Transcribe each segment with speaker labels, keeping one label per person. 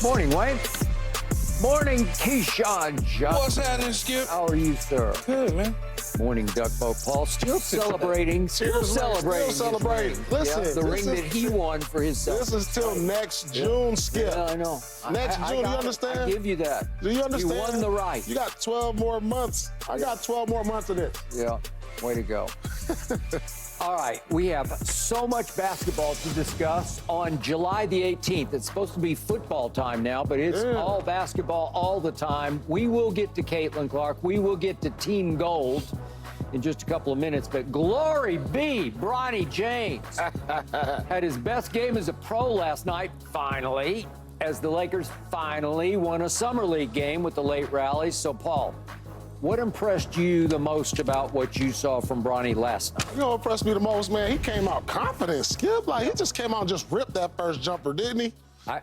Speaker 1: Morning, Wayne. Morning, Keyshawn Johnson.
Speaker 2: What's happening, Skip?
Speaker 1: How are you, sir?
Speaker 2: Good, man.
Speaker 1: Morning, Duck Boat Paul. Still celebrating. Still celebrating.
Speaker 3: Listen,
Speaker 1: the ring that he won for his son.
Speaker 3: This is till next June, Skip.
Speaker 1: Yeah, I know.
Speaker 3: Next June, you
Speaker 1: I
Speaker 3: understand?
Speaker 1: I give you that.
Speaker 3: Do you understand?
Speaker 1: You won the right.
Speaker 3: You got 12 more months. I got 12 more months of this.
Speaker 1: Yeah, way to go. All right, we have so much basketball to discuss on July the 18th. It's supposed to be football time now, but it's all basketball all the time. We will get to Caitlin Clark. We will get to Team Gold in just a couple of minutes, but glory be Bronny James. Had his best game as a pro last night, finally, as the Lakers finally won a Summer League game with the late rallies. So, Paul, what impressed you the most about what you saw from Bronny last night?
Speaker 3: You know what impressed me the most, man? He came out confident, Skip. Like, he just came out and just ripped that first jumper, didn't he?
Speaker 1: I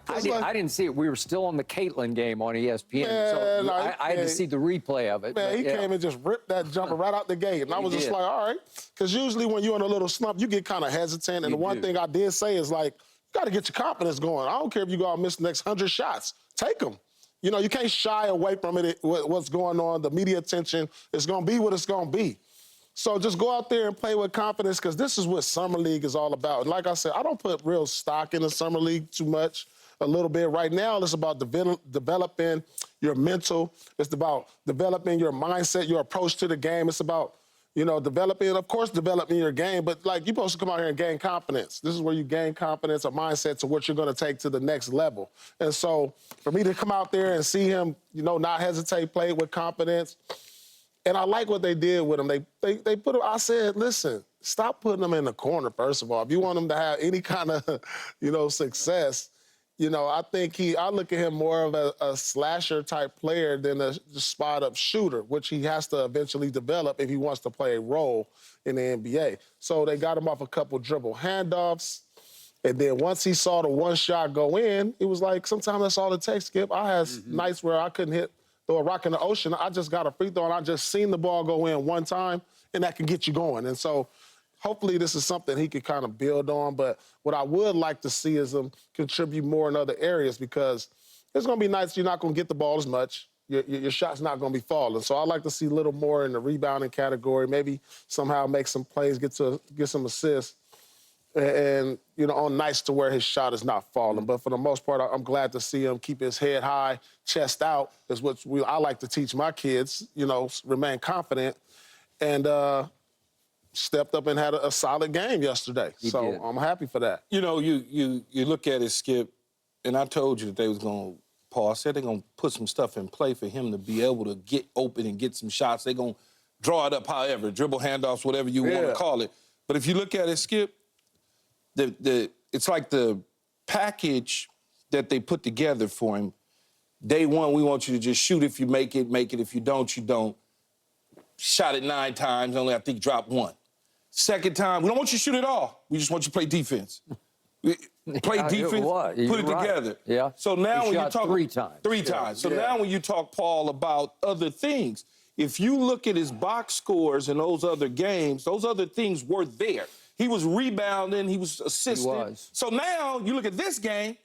Speaker 1: didn't see it. We were still on the Caitlin game on ESPN,
Speaker 3: Man,
Speaker 1: so I had to see the replay of it.
Speaker 3: Man, he came and just ripped that jumper right out the gate. And I was just like, all right. Because usually when you're in a little slump, you get kind of hesitant. And the one thing I did say is, like, you got to get your confidence going. I don't care if you go out and miss the next 100 shots. Take them. You know, you can't shy away from it, what's going on, the media attention. It's going to be what it's going to be. So just go out there and play with confidence, because this is what Summer League is all about. And like I said, I don't put real stock in the Summer League too much. A little bit. Right now, it's about developing your mental. It's about developing your mindset, your approach to the game. It's about, you know, developing your game, but, like, you're supposed to come out here and gain confidence. This is where you gain confidence, a mindset to what you're going to take to the next level. And so for me to come out there and see him, you know, not hesitate, play with confidence, and I like what they did with him. They put him, I said, listen, stop putting him in the corner, first of all. If you want him to have any kind of, you know, success, you know, I think I look at him more of a slasher-type player than a spot-up shooter, which he has to eventually develop if he wants to play a role in the NBA. So they got him off a couple dribble handoffs, and then once he saw the one shot go in, it was like, sometimes that's all it takes, Skip. I had nights where I couldn't throw a rock in the ocean. I just got a free throw, and I just seen the ball go in one time, and that can get you going. And so hopefully this is something he could kind of build on. But what I would like to see is him contribute more in other areas, because there's going to be nights you're not going to get the ball as much. Your shot's not going to be falling. So I'd like to see a little more in the rebounding category, maybe somehow make some plays, get some assists, and, you know, on nights to where his shot is not falling. But for the most part, I'm glad to see him keep his head high, chest out, is what I like to teach my kids, you know, remain confident. And stepped up and had a solid game yesterday. So I'm happy for that.
Speaker 2: You know, you look at it, Skip, and I told you that they was going to, Paul said they're going to put some stuff in play for him to be able to get open and get some shots. They're going to draw it up however, dribble handoffs, whatever you want to call it. But if you look at it, Skip, it's like the package that they put together for him. Day one, we want you to just shoot if you make it. If you don't, you don't. Shot it 9 times, only I think dropped 1. Second time, we don't want you to shoot it all. We just want you to play defense. Play defense, put it together.
Speaker 1: Yeah.
Speaker 2: So now when you talk
Speaker 1: 3 times.
Speaker 2: 3 times. So now when you talk, Paul, about other things, if you look at his box scores in those other games, those other things were there. He was rebounding, he was assisting. He was. So now you look at this game,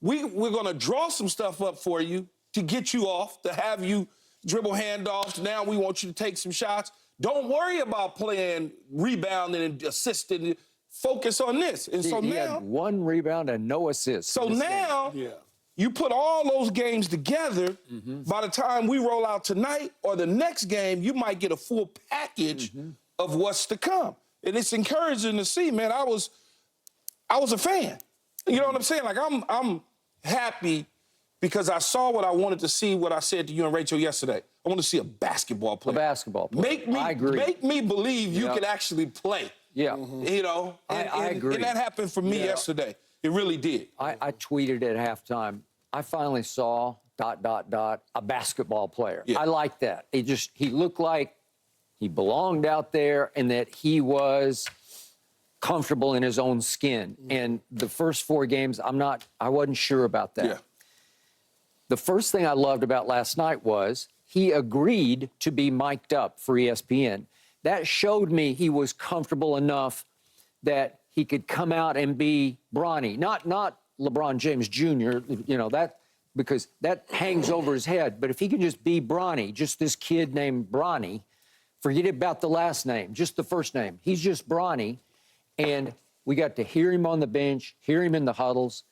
Speaker 2: we're going to draw some stuff up for you to get you off, to have you dribble handoffs. Now we want you to take some shots. Don't worry about playing, rebounding, and assisting. Focus on this. And so
Speaker 1: he
Speaker 2: now
Speaker 1: had 1 rebound and no assists.
Speaker 2: So now you put all those games together. By the time we roll out tonight or the next game, you might get a full package of what's to come. And it's encouraging to see, man. I was a fan. You know what I'm saying? Like, I'm happy because I saw what I wanted to see, what I said to you and Rachel yesterday. I want to see a basketball player.
Speaker 1: A basketball player.
Speaker 2: I agree. Make me believe you can actually play.
Speaker 1: Yeah.
Speaker 2: You know?
Speaker 1: I agree.
Speaker 2: And that happened for me yesterday. It really did.
Speaker 1: I tweeted at halftime, I finally saw ... a basketball player. I like that. He looked like he belonged out there and that he was comfortable in his own skin. And the first 4 games, I wasn't sure about that.
Speaker 2: Yeah.
Speaker 1: The first thing I loved about last night was he agreed to be mic'd up for ESPN. That showed me he was comfortable enough that he could come out and be Bronny, not LeBron James Jr. You know, because that hangs over his head. But if he can just be Bronny, just this kid named Bronny, forget about the last name, just the first name. He's just Bronny. And we got to hear him on the bench, hear him in the huddles,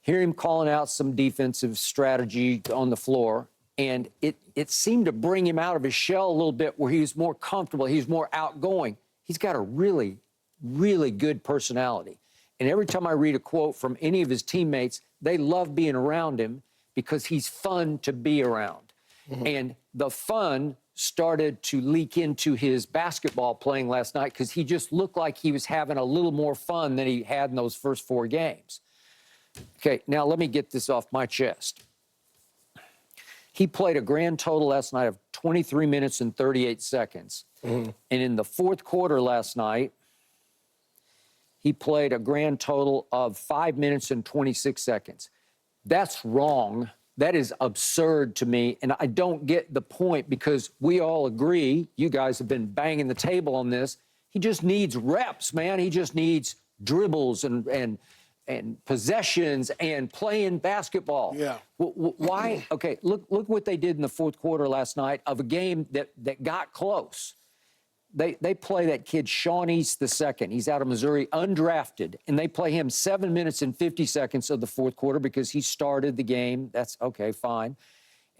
Speaker 1: hear him calling out some defensive strategy on the floor. And it seemed to bring him out of his shell a little bit where he was more comfortable. He was more outgoing. He's got a really, really good personality. And every time I read a quote from any of his teammates, they love being around him because he's fun to be around. And the fun started to leak into his basketball playing last night because he just looked like he was having a little more fun than he had in those first 4 games. Okay, now let me get this off my chest. He played a grand total last night of 23 minutes and 38 seconds. And in the fourth quarter last night, he played a grand total of 5 minutes and 26 seconds. That's wrong. That is absurd to me, and I don't get the point because we all agree, you guys have been banging the table on this, he just needs reps, man. He just needs dribbles and possessions and playing basketball.
Speaker 3: Yeah.
Speaker 1: Why? Okay, look what they did in the fourth quarter last night of a game that got close. They play that kid Sean East II. He's out of Missouri, undrafted, and they play him 7 minutes and 50 seconds of the fourth quarter because he started the game. That's okay, fine.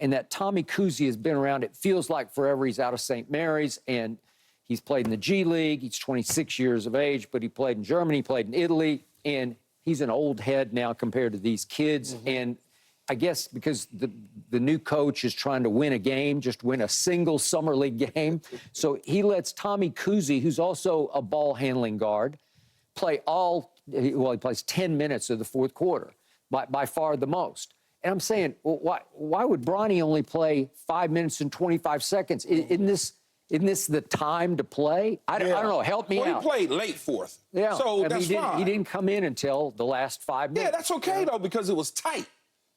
Speaker 1: And that Tommy Kuzi has been around, it feels like forever. He's out of St. Mary's, and he's played in the G League. He's 26 years of age, but he played in Germany, he played in Italy, and he's an old head now compared to these kids. And I guess because the new coach is trying to win a game, just win a single summer league game. So he lets Tommy Kuzi, who's also a ball handling guard, play he plays 10 minutes of the fourth quarter, by far the most. And I'm saying, well, why would Bronny only play 5 minutes and 25 seconds? Isn't this the time to play? I don't know. Help me out.
Speaker 2: He played late fourth.
Speaker 1: Yeah.
Speaker 2: So that's fine.
Speaker 1: He didn't come in until the last 5 minutes.
Speaker 2: Yeah, that's okay, though, because it was tight.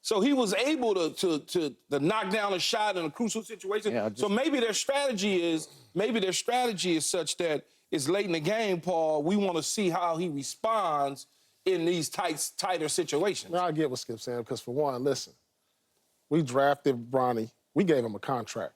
Speaker 2: So he was able to knock down a shot in a crucial situation. Yeah, so maybe their strategy is such that it's late in the game, Paul. We want to see how he responds in these tighter situations.
Speaker 3: Now I get what Skip's saying, because for one, listen, we drafted Bronny. We gave him a contract.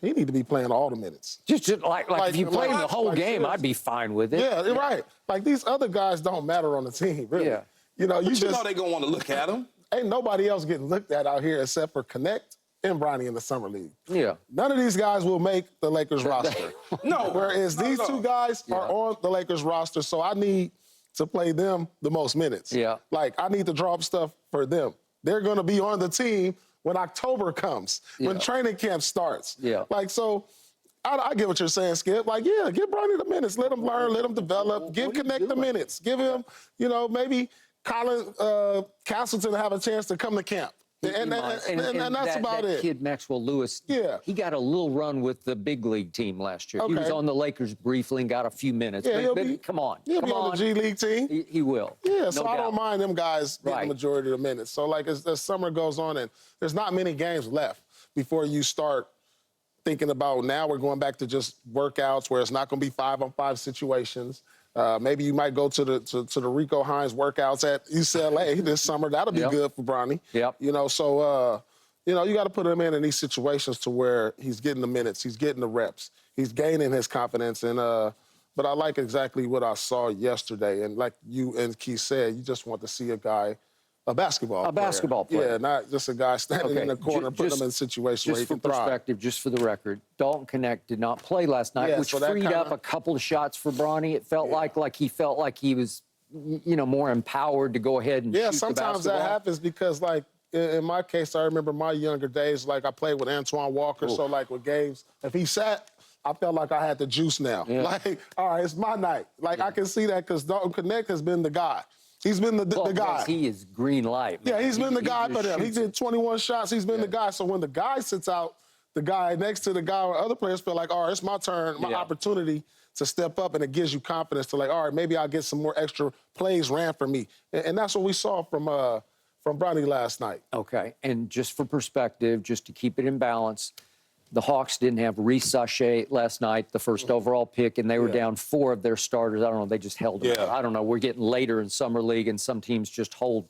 Speaker 3: He need to be playing all the minutes.
Speaker 1: Just like if you played him the whole game, I'd be fine with it.
Speaker 3: Yeah, you're right. Like, these other guys don't matter on the team, really.
Speaker 1: Yeah.
Speaker 3: You know,
Speaker 2: you know they're going to want to look at him.
Speaker 3: Ain't nobody else getting looked at out here except for Connect and Bronny in the Summer League.
Speaker 1: Yeah.
Speaker 3: None of these guys will make the Lakers roster.
Speaker 2: No.
Speaker 3: Whereas these two guys are on the Lakers roster, so I need to play them the most minutes.
Speaker 1: Yeah.
Speaker 3: Like, I need to draw up stuff for them. They're going to be on the team when October comes, when training camp starts.
Speaker 1: Yeah.
Speaker 3: Like, so I get what you're saying, Skip. Like, yeah, give Bronny the minutes. Let him learn, let him develop. Give Connect the minutes. Give him, maybe Colin Castleton have a chance to come to camp. And that's about it.
Speaker 1: Kid Maxwell Lewis, he got a little run with the big league team last year. Okay. He was on the Lakers briefly and got a few minutes.
Speaker 3: Yeah,
Speaker 1: but come on.
Speaker 3: He'll be on the G League team.
Speaker 1: He will.
Speaker 3: Yeah, so I don't mind them guys getting the majority of the minutes. So, like, as summer goes on and there's not many games left before you start thinking about, now we're going back to just workouts where it's not going to be 5-on-5 situations. Maybe you might go to the Rico Hines workouts at UCLA this summer. That'll be good for Bronny.
Speaker 1: Yep.
Speaker 3: You got to put him in these situations to where he's getting the minutes, he's getting the reps, he's gaining his confidence. And but I like exactly what I saw yesterday. And like you and Keith said, you just want to see a basketball player. Yeah, not just a guy standing in the corner, putting him in situations where he can thrive.
Speaker 1: Just for perspective, just for the record, Dalton Connect did not play last night, which freed up a couple of shots for Bronny. It felt like he felt like he was, more empowered to go ahead and shoot the basketball.
Speaker 3: Yeah, sometimes that happens because, like, in my case, I remember my younger days, like, I played with Antoine Walker, so, like, with games, if he sat, I felt like I had the juice now. Yeah. Like, all right, it's my night. Like, I can see that because Dalton Connect has been the guy. He's been the guy.
Speaker 1: Yes, he is green light. Man.
Speaker 3: Yeah, he's been the guy for them. He did 21 shots. He's been the guy. So when the guy sits out, the guy next to the guy, or other players feel like, all right, it's my turn, my opportunity to step up, and it gives you confidence to, like, all right, maybe I'll get some more extra plays ran for me. And that's what we saw from Bronny last night.
Speaker 1: Okay, and just for perspective, just to keep it in balance, the Hawks didn't have Reece Sachet last night, the first overall pick, and they were down 4 of their starters. I don't know, they just held them out. I don't know, we're getting later in Summer League, and some teams just hold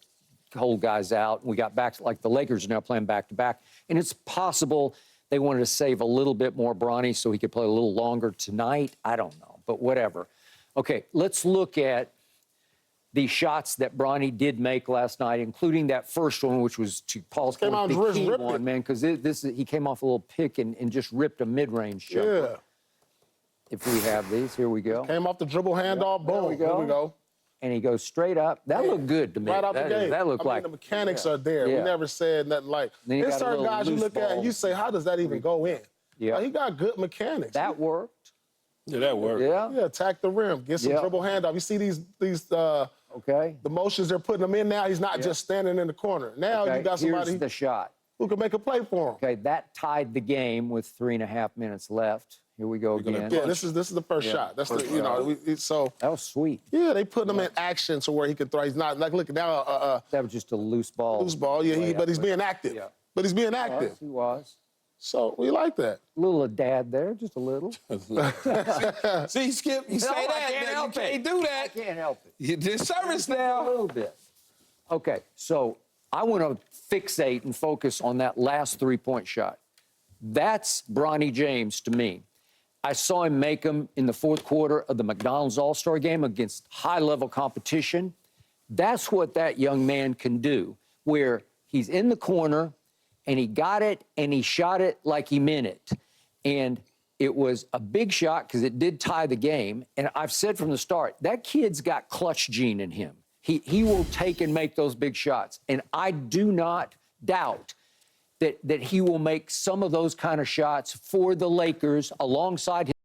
Speaker 1: hold guys out. We got back, like the Lakers are now playing back-to-back. And it's possible they wanted to save a little bit more Bronny so he could play a little longer tonight. I don't know, but whatever. Okay, let's look at the shots that Bronny did make last night, including that first one, which was to Paul's point, the key one, man, because he came off a little pick and just ripped a mid-range jumper.
Speaker 3: Yeah.
Speaker 1: If we have these, here we go.
Speaker 3: Came off the dribble handoff, boom. Here we go.
Speaker 1: And he goes straight up. That looked good to me.
Speaker 3: Right out the gate.
Speaker 1: That looked like
Speaker 3: the mechanics are there. We never said nothing like. There's certain guys you look at and you say, how does that even go in?
Speaker 1: Yeah.
Speaker 3: Like, he got good mechanics.
Speaker 1: That worked.
Speaker 2: Yeah, that worked.
Speaker 1: Yeah.
Speaker 3: Yeah, attack the rim, get some dribble handoff. You see these
Speaker 1: Okay.
Speaker 3: the motions they're putting him in now. He's not just standing in the corner. Now you got somebody
Speaker 1: Here's the shot.
Speaker 3: who can make a play for him.
Speaker 1: Okay, that tied the game with 3.5 minutes left. Here we go again.
Speaker 3: Yeah, this is the first shot. That's the so
Speaker 1: That was sweet.
Speaker 3: yeah, they put him in action to where he can throw. He's not like look now
Speaker 1: That was just a loose ball.
Speaker 3: loose ball. Yeah, but he's being active.
Speaker 1: Yeah.
Speaker 3: But he's being active.
Speaker 1: He was.
Speaker 3: So we like that.
Speaker 1: A little of dad there, just a little.
Speaker 2: See, Skip, you say
Speaker 1: I
Speaker 2: that,
Speaker 1: can't
Speaker 2: you
Speaker 1: help
Speaker 2: can't
Speaker 1: it.
Speaker 2: do
Speaker 1: I
Speaker 2: that.
Speaker 1: can't help it.
Speaker 2: You did service
Speaker 1: A
Speaker 2: now.
Speaker 1: little bit. Okay, so I want to fixate and focus on that last three-point shot. That's Bronny James to me. I saw him make them in the fourth quarter of the McDonald's All-Star game against high-level competition. That's what that young man can do, where he's in the corner and he got it and he shot it like he meant it. And it was a big shot because it did tie the game. And I've said from the start, that kid's got clutch gene in him. He will take and make those big shots. And I do not doubt that he will make some of those kind of shots for the Lakers alongside him.